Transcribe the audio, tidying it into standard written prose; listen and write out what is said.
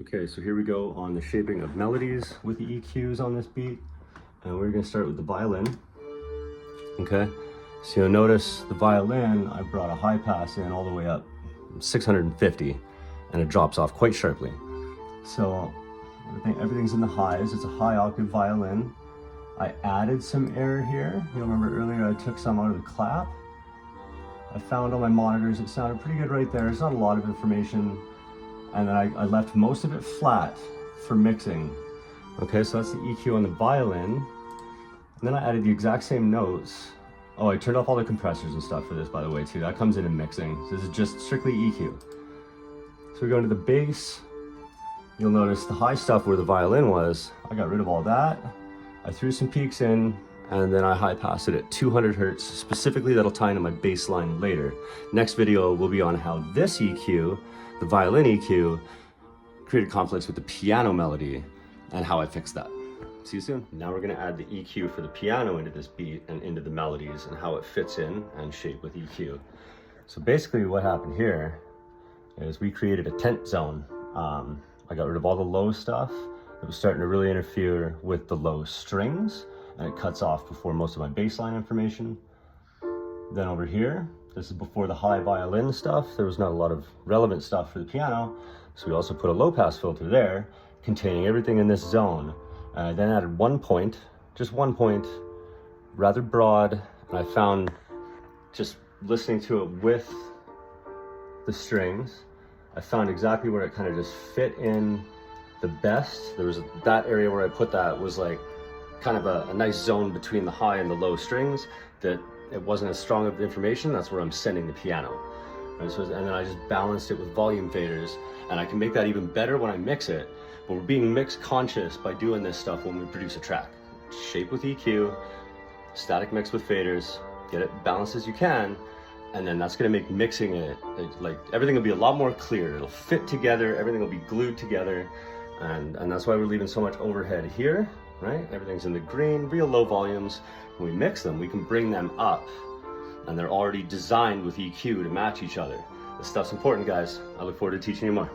Okay, so here we go on the shaping of melodies with the EQs on this beat. And we're gonna start with the violin. Okay, so you'll notice the violin, I brought a high pass in all the way up 650, and it drops off quite sharply. So everything's in the highs. It's a high octave violin. I added some air here. You'll remember earlier I took some out of the clap. I found on my monitors it sounded pretty good right there. It's not a lot of information. And then I left most of it flat for mixing. Okay, so that's the EQ on the violin. And then I added the exact same notes. Oh, I turned off all the compressors and stuff for this, by the way, too. That comes in mixing. So this is just strictly EQ. So we go into the bass. You'll notice the high stuff where the violin was, I got rid of all that. I threw some peaks in, and then I high passed it at 200 Hertz. Specifically, that'll tie into my bass line later. Next video will be on how this EQ, the violin EQ, created conflicts with the piano melody and how I fixed that. See you soon. Now we're gonna add the EQ for the piano into this beat and into the melodies and how it fits in and shape with EQ. So basically what happened here is we created a tent zone. I got rid of all the low stuff that was starting to really interfere with the low strings, and it cuts off before most of my bass line information. Then over here, this is before the high violin stuff. There was not a lot of relevant stuff for the piano, so we also put a low pass filter there containing everything in this zone. I then added one point, just one point, rather broad, and I found just listening to it with the strings, I found exactly where it kind of just fit in the best. There was that area where I put that was like kind of a nice zone between the high and the low strings that it wasn't as strong of information. That's where I'm sending the piano. Right? So, and then I just balanced it with volume faders, and I can make that even better when I mix it. But we're being mix conscious by doing this stuff when we produce a track. Shape with EQ, static mix with faders, get it balanced as you can, and then that's gonna make mixing it, like everything will be a lot more clear. It'll fit together, everything will be glued together, and that's why we're leaving so much overhead here, right? Everything's in the green, real low volumes. When we mix them, we can bring them up, and they're already designed with EQ to match each other. This stuff's important, guys. I look forward to teaching you more.